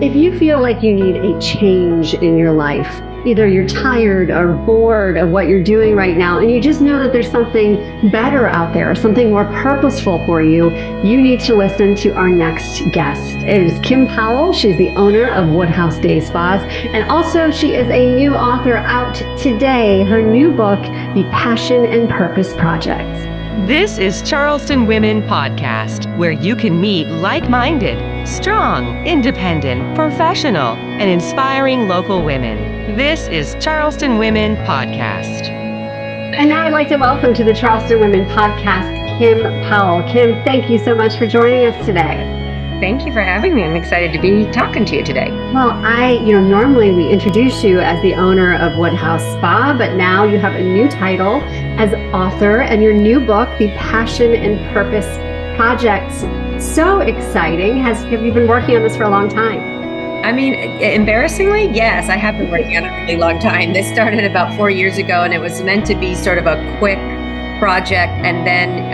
If you feel like you need a change in your life, either you're tired or bored of what you're doing right now, and you just know that there's something better out there, something more purposeful for you, you need to listen to our next guest. It is Kim Powell. She's the owner of Woodhouse Day Spas, and also she is a new author out today. Her new book, The Passion and Purpose Project. This is Charleston Women Podcast, where you can meet like-minded, strong, independent, professional, and inspiring local women. This is Charleston Women Podcast. And now I'd like to welcome to the Charleston Women Podcast, Kim Powell. Kim, thank you so much for joining us today. Thank you for having me. I'm excited to be talking to you today. Well, normally we introduce you as the owner of Woodhouse Spa, but now you have a new title as author, and your new book, The Passion and Purpose Project. So exciting. Have you been working on this for a long time? I mean, embarrassingly, yes, I have been working on it a really long time. This started about 4 years ago, and it was meant to be sort of a quick project, and then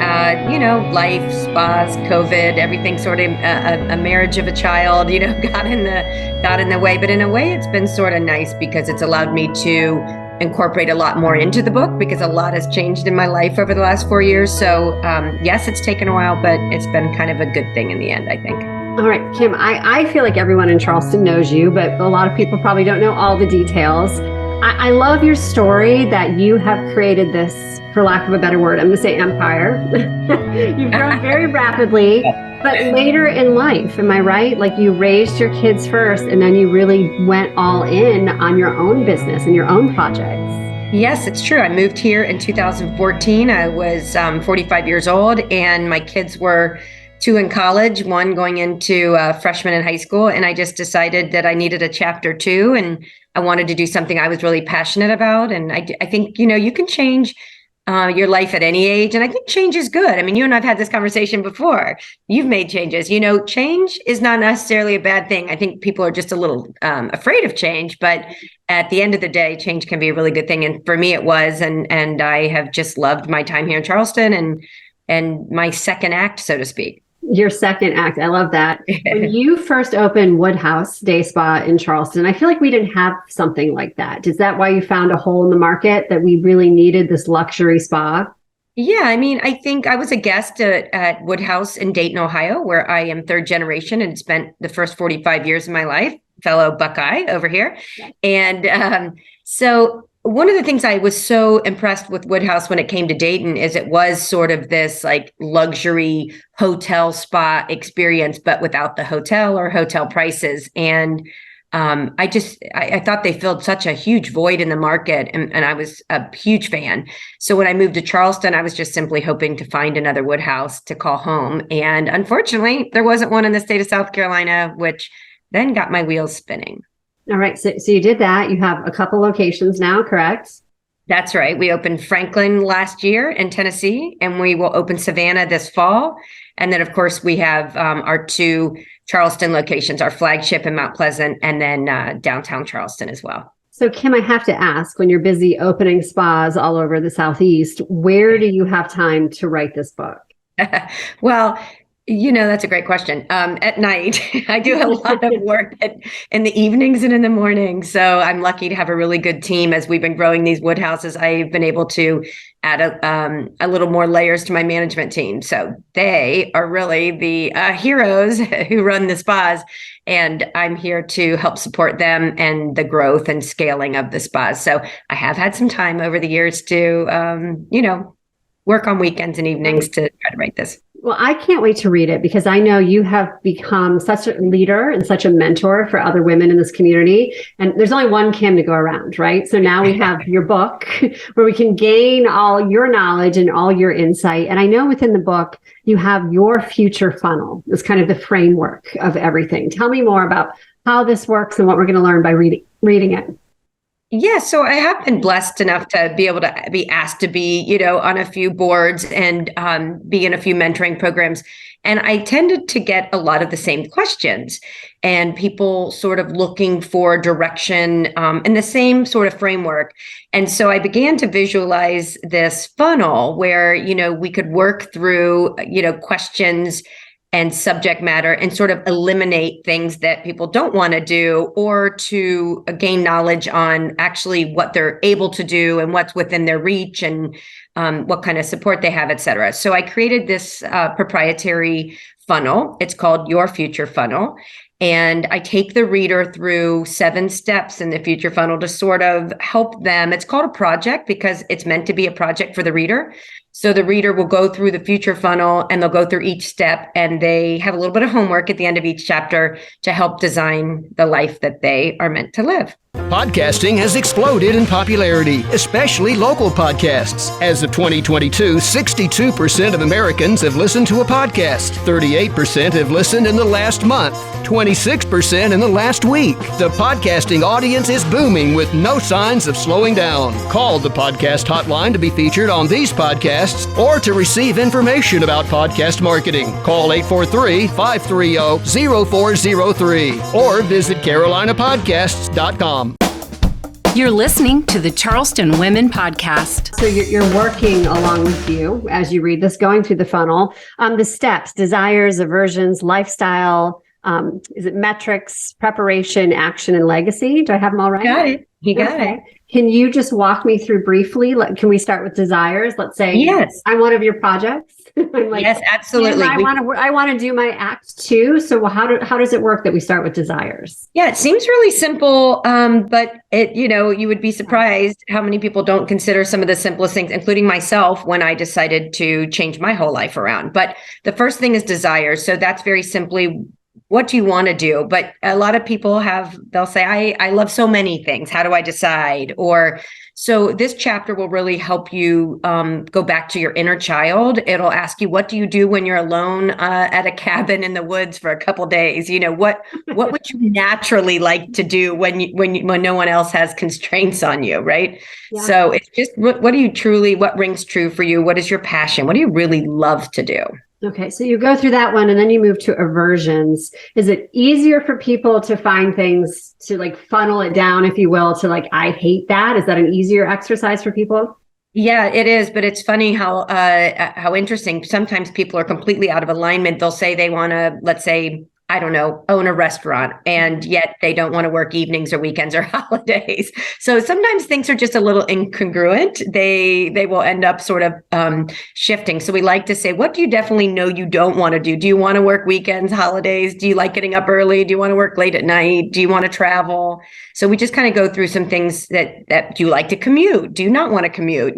life, spas, COVID, everything sort of a marriage of a child, got in the way. But in a way, it's been sort of nice because it's allowed me to incorporate a lot more into the book, because a lot has changed in my life over the last 4 years. So yes, it's taken a while, but it's been kind of a good thing in the end, I think. All right, Kim, I feel like everyone in Charleston knows you, but a lot of people probably don't know all the details. I love your story that you have created this, for lack of a better word, I'm going to say empire. You've grown very rapidly, but later in life, am I right? Like, you raised your kids first, and then you really went all in on your own business and your own projects. Yes, it's true. I moved here in 2014. I was 45 years old, and my kids were 2 in college, 1 going into freshman in high school. And I just decided that I needed a chapter 2, and I wanted to do something I was really passionate about. And I think, you can change your life at any age. And I think change is good. I mean, you and I've had this conversation before. You've made changes. Change is not necessarily a bad thing. I think people are just a little afraid of change. But at the end of the day, change can be a really good thing. And for me, it was. And I have just loved my time here in Charleston and my second act, so to speak. Your second act. I love that. When you first opened Woodhouse Day Spa in Charleston, I feel like we didn't have something like that. Is that why you found a hole in the market, that we really needed this luxury spa? Yeah, I mean, I think I was a guest at Woodhouse in Dayton, Ohio, where I am 3rd generation and spent the first 45 years of my life, fellow Buckeye over here. Yeah. And so one of the things I was so impressed with Woodhouse when it came to Dayton is it was sort of this like luxury hotel spa experience, but without the hotel or hotel prices. And I thought they filled such a huge void in the market, and I was a huge fan. So when I moved to Charleston, I was just simply hoping to find another Woodhouse to call home. And unfortunately, there wasn't one in the state of South Carolina, which then got my wheels spinning. All right. So you did that. You have a couple locations now, correct? That's right. We opened Franklin last year in Tennessee, and we will open Savannah this fall. And then, of course, we have our 2 Charleston locations, our flagship in Mount Pleasant, and then downtown Charleston as well. So, Kim, I have to ask, when you're busy opening spas all over the Southeast, where do you have time to write this book? Well, that's a great question. At night, I do a lot of work in the evenings and in the morning. So I'm lucky to have a really good team. As we've been growing these Woodhouses, I've been able to add a little more layers to my management team. So they are really the heroes who run the spas. And I'm here to help support them and the growth and scaling of the spas. So I have had some time over the years to, work on weekends and evenings to try to write this. Well, I can't wait to read it, because I know you have become such a leader and such a mentor for other women in this community. And there's only one Kim to go around, right? So now we have your book where we can gain all your knowledge and all your insight. And I know within the book, you have your future funnel. It's kind of the framework of everything. Tell me more about how this works and what we're going to learn by reading it. Yeah, so I have been blessed enough to be able to be asked to be, on a few boards and be in a few mentoring programs. And I tended to get a lot of the same questions, and people sort of looking for direction in the same sort of framework. And so I began to visualize this funnel where, we could work through, questions and subject matter and sort of eliminate things that people don't want to do, or to gain knowledge on actually what they're able to do and what's within their reach, and what kind of support they have, et cetera. So I created this proprietary funnel. It's called Your Future Funnel. And I take the reader through 7 steps in the future funnel to sort of help them. It's called a project because it's meant to be a project for the reader. So the reader will go through the future funnel and they'll go through each step, and they have a little bit of homework at the end of each chapter to help design the life that they are meant to live. Podcasting has exploded in popularity, especially local podcasts. As of 2022, 62% of Americans have listened to a podcast. 38% have listened in the last month. 26% in the last week. The podcasting audience is booming with no signs of slowing down. Call the podcast hotline to be featured on these podcasts or to receive information about podcast marketing. Call 843-530-0403 or visit carolinapodcasts.com. You're listening to the Charleston Women Podcast. So you're working along with you as you read this, going through the funnel. The steps: desires, aversions, lifestyle. Is it metrics, preparation, action, and legacy? Do I have them all right? Got it. You got it. Can you just walk me through briefly? Can we start with desires? Let's say, yes, I'm one of your projects. I'm like, yes, absolutely. I want to do my act too. So how does it work that we start with desires? Yeah, it seems really simple, but you would be surprised how many people don't consider some of the simplest things, including myself, when I decided to change my whole life around. But the first thing is desires. So that's very simply, what do you want to do? But a lot of people they'll say, I love so many things. How do I decide? So this chapter will really help you go back to your inner child. It'll ask you, what do you do when you're alone at a cabin in the woods for a couple days? What would you naturally like to do when no one else has constraints on you, right? Yeah. So it's just, what rings true for you? What is your passion? What do you really love to do? Okay, so you go through that one and then you move to aversions. Is it easier for people to find things to funnel it down, if you will, to I hate that? Is that an easier exercise for people? Yeah, it is. But it's funny how interesting. Sometimes people are completely out of alignment. They'll say they want to, let's say, I don't know, own a restaurant, and yet they don't want to work evenings or weekends or holidays. So sometimes things are just a little incongruent. They will end up sort of shifting. So we like to say, what do you definitely know you don't want to do? Do you want to work weekends, holidays? Do you like getting up early? Do you want to work late at night? Do you want to travel? So we just kind of go through some things that do you like to commute? Do you not want to commute?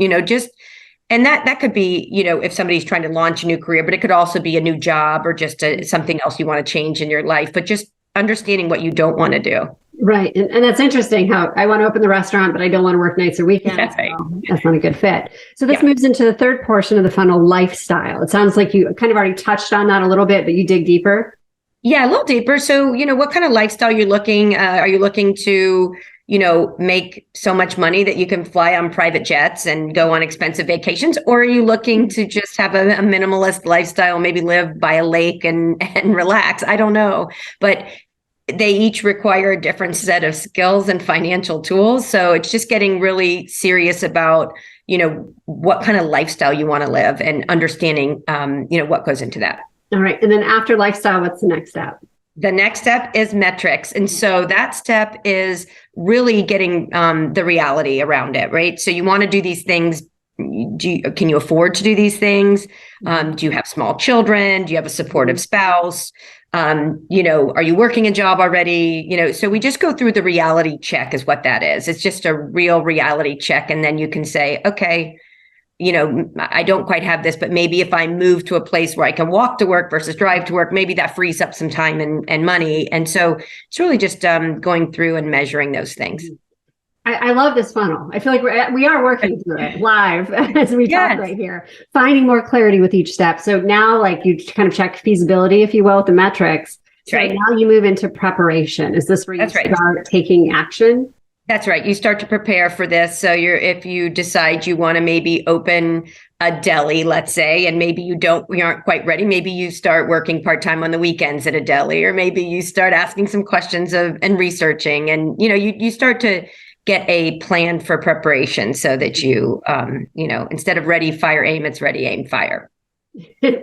And that could be, if somebody's trying to launch a new career, but it could also be a new job or just something else you want to change in your life, but just understanding what you don't want to do. Right. And that's interesting how I want to open the restaurant, but I don't want to work nights or weekends. That's right. So that's not a good fit. So this moves into the third portion of the funnel, lifestyle. It sounds like you kind of already touched on that a little bit, but you dig deeper. Yeah, a little deeper. So, what kind of lifestyle are you looking to make so much money that you can fly on private jets and go on expensive vacations? Or are you looking to just have a minimalist lifestyle, maybe live by a lake and relax? I don't know. But they each require a different set of skills and financial tools. So it's just getting really serious about, what kind of lifestyle you want to live and understanding, what goes into that. All right. And then after lifestyle, what's the next step? The next step is metrics. And so that step is really getting the reality around it, right? So you want to do these things. Can you afford to do these things? Do you have small children? Do you have a supportive spouse? Are you working a job already? So we just go through the reality check is what that is. It's just a real reality check. And then you can say, okay, I don't quite have this, but maybe if I move to a place where I can walk to work versus drive to work, maybe that frees up some time and money. And so it's really just going through and measuring those things. I love this funnel. I feel like we are working through it live as we talk right here, finding more clarity with each step. So now you kind of check feasibility, if you will, with the metrics. So right. Now you move into preparation. Is this where you start taking action? That's right. You start to prepare for this. So if you decide you want to maybe open a deli, let's say, and maybe you aren't quite ready, maybe you start working part-time on the weekends at a deli, or maybe you start asking some questions and researching, and you start to get a plan for preparation so that you instead of ready, fire, aim, it's ready, aim, fire.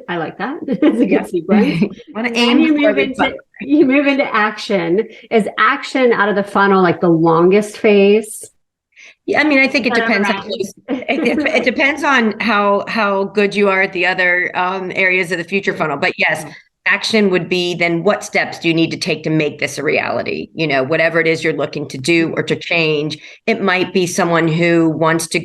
I like that. It's a good sequence. Want to And aim you before move we into you move into action. Is action out of the funnel like the longest phase? Yeah, I mean, I think it Whatever depends. happens. It depends on how good you are at the other areas of the future funnel. But yes, action would be then what steps do you need to take to make this a reality? You know, whatever it is you're looking to do or to change. It might be someone who wants to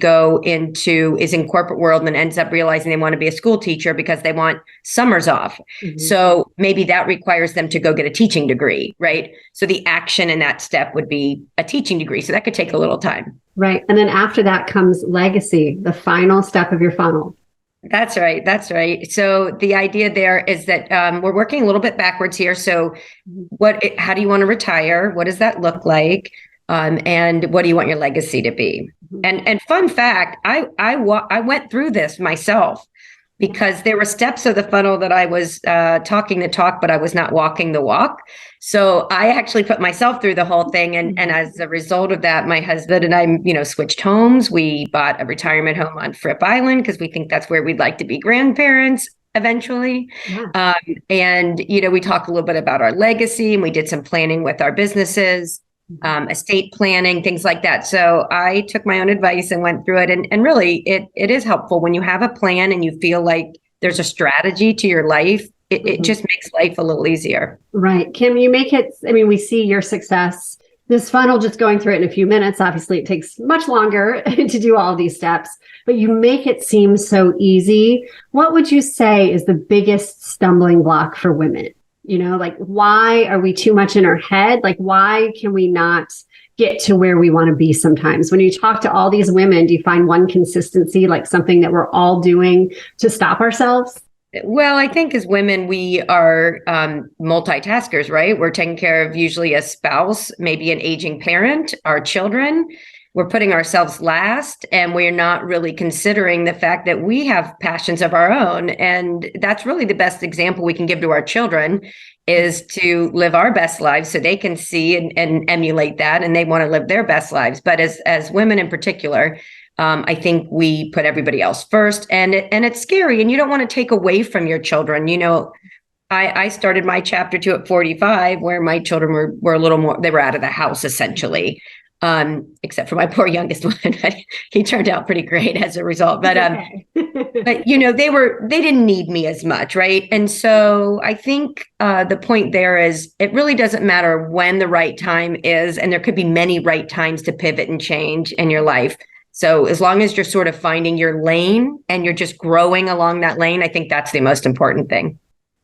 is in corporate world and ends up realizing they want to be a school teacher because they want summers off. Mhm. So maybe that requires them to go get a teaching degree, right? So the action in that step would be a teaching degree. So that could take a little time. Right. And then after that comes legacy, the final step of your funnel. That's right. That's right. So the idea there is that we're working a little bit backwards here. So how do you want to retire? What does that look like? And what do you want your legacy to be? And fun fact, I went through this myself because there were steps of the funnel that I was talking the talk, but I was not walking the walk. So I actually put myself through the whole thing. And as a result of that, my husband and I, switched homes. We bought a retirement home on Fripp Island because we think that's where we'd like to be grandparents eventually. Yeah. And we talked a little bit about our legacy, and we did some planning with our businesses. Estate planning, things like that. So I took my own advice and went through it. And really, it is helpful when you have a plan and you feel like there's a strategy to your life. It just makes life a little easier. Right. Kim, you make it, we see your success. This funnel, just going through it in a few minutes, obviously it takes much longer to do all these steps, but you make it seem so easy. What would you say is the biggest stumbling block for women? Why are we too much in our head? Why can we not get to where we want to be sometimes? When you talk to all these women, do you find one consistency, like something that we're all doing to stop ourselves? Well, I think as women, we are multitaskers, right? We're taking care of usually a spouse, maybe an aging parent, our children. We're putting ourselves last, and we're not really considering the fact that we have passions of our own. And that's really the best example we can give to our children, is to live our best lives so they can see and emulate that, and they want to live their best lives. But as women in particular, I think we put everybody else first, and it's scary, and you don't want to take away from your children. I started my chapter 2 at 45, where my children were a little more, they were out of the house essentially. Except for my poor youngest one, but he turned out pretty great as a result. But but they didn't need me as much, right? And so I think the point there is it really doesn't matter when the right time is, and there could be many right times to pivot and change in your life. So as long as you're sort of finding your lane and you're just growing along that lane, I think that's the most important thing.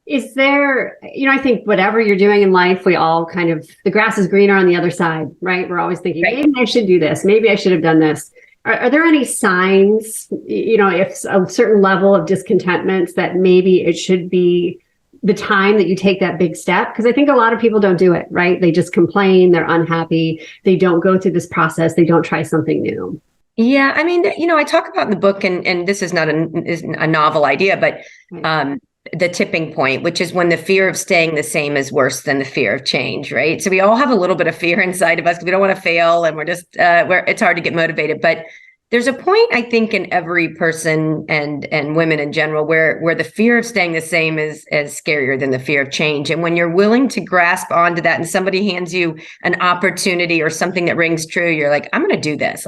Is there, I think whatever you're doing in life, we all the grass is greener on the other side, right? We're always thinking, maybe I should do this. Maybe I should have done this. Are there any signs, if a certain level of discontentment, that maybe it should be the time that you take that big step? Because I think a lot of people don't do it, right? They just complain, they're unhappy. They don't go through this process. They don't try something new. Yeah. I mean, I talk about in the book, and this is not a novel idea, but the tipping point, which is when the fear of staying the same is worse than the fear of change, right? So we all have a little bit of fear inside of us because we don't want to fail, and we're just it's hard to get motivated. But there's a point, I think, in every person and women in general where the fear of staying the same is scarier than the fear of change. And when you're willing to grasp onto that, and somebody hands you an opportunity or something that rings true, you're like, I'm going to do this.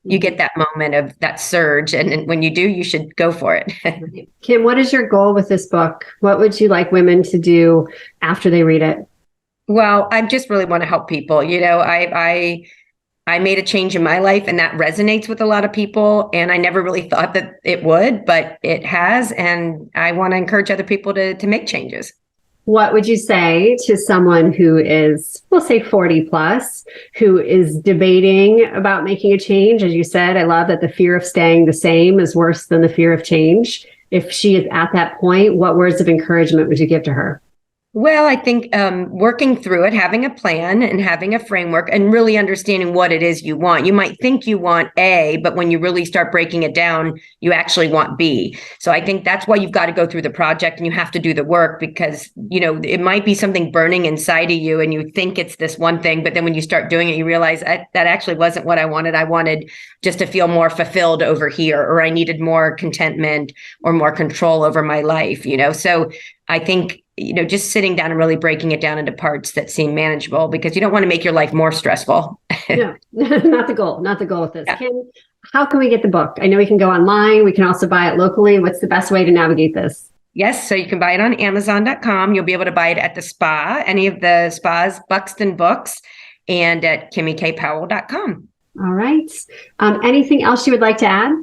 You get that moment of that surge. And when you do, you should go for it. Kim, what is your goal with this book? What would you like women to do after they read it? Well, I just really want to help people. I made a change in my life, and that resonates with a lot of people. And I never really thought that it would, but it has. And I want to encourage other people to make changes. What would you say to someone who is, we'll say 40 plus, who is debating about making a change? As you said, I love that the fear of staying the same is worse than the fear of change. If she is at that point, what words of encouragement would you give to her? Well, I think working through it, having a plan and having a framework and really understanding what it is you want. You might think you want A, but when you really start breaking it down, you actually want B. So I think that's why you've got to go through the project and you have to do the work because, it might be something burning inside of you and you think it's this one thing, but then when you start doing it, you realize that actually wasn't what I wanted. I wanted just to feel more fulfilled over here, or I needed more contentment or more control over my life, So I think, just sitting down and really breaking it down into parts that seem manageable because you don't want to make your life more stressful. No, not the goal with this. Yeah. Kim, how can we get the book? I know we can go online. We can also buy it locally. What's the best way to navigate this? Yes. So you can buy it on Amazon.com. You'll be able to buy it at the spa, any of the spas, Buxton Books, and at KimmyKPowell.com. All right. Anything else you would like to add?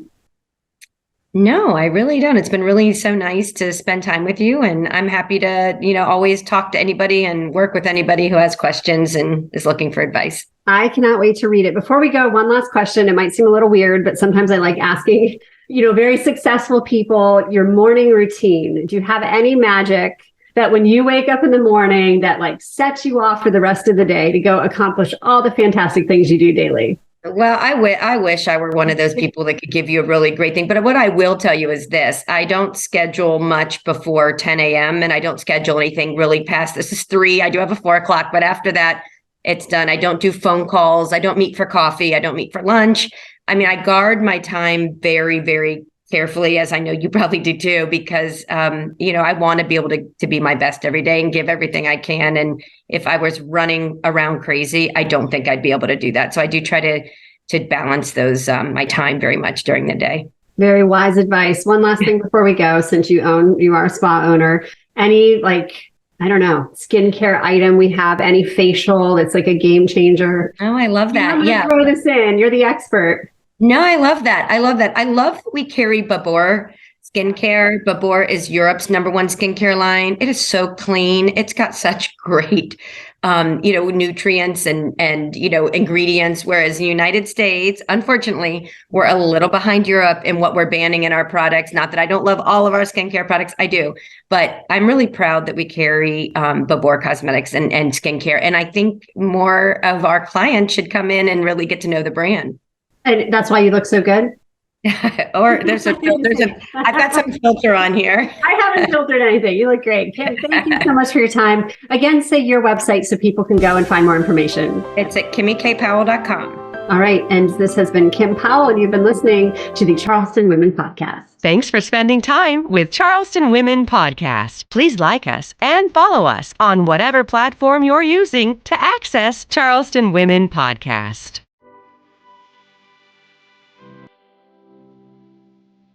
No, I really don't. It's been really so nice to spend time with you. And I'm happy to, always talk to anybody and work with anybody who has questions and is looking for advice. I cannot wait to read it. Before we go, one last question. It might seem a little weird, but sometimes I like asking, very successful people, your morning routine. Do you have any magic that when you wake up in the morning that sets you off for the rest of the day to go accomplish all the fantastic things you do daily? Well, I wish I were one of those people that could give you a really great thing. But what I will tell you is this. I don't schedule much before 10 a.m. and I don't schedule anything really past this is 3. I do have a 4 o'clock, but after that, it's done. I don't do phone calls. I don't meet for coffee. I don't meet for lunch. I mean, I guard my time very, very carefully, as I know you probably do too, because, I want to be able to be my best every day and give everything I can. And if I was running around crazy, I don't think I'd be able to do that. So I do try to balance those, my time very much during the day. Very wise advice. One last thing before we go, since you are a spa owner, any skincare item we have, any facial that's like a game changer? Oh, I love that. Yeah. Throw this in. You're the expert. No, I love that. I love that we carry Babor skincare. Babor is Europe's #1 skincare line. It is so clean. It's got such great, nutrients and ingredients. Whereas in the United States, unfortunately, we're a little behind Europe in what we're banning in our products. Not that I don't love all of our skincare products. I do. But I'm really proud that we carry Babor Cosmetics and skincare. And I think more of our clients should come in and really get to know the brand. And that's why you look so good? Or I've got some filter on here. I haven't filtered anything. You look great. Kim, thank you so much for your time. Again, say your website so people can go and find more information. It's at KimmyKPowell.com. All right. And this has been Kim Powell, and you've been listening to the Charleston Women Podcast. Thanks for spending time with Charleston Women Podcast. Please like us and follow us on whatever platform you're using to access Charleston Women Podcast.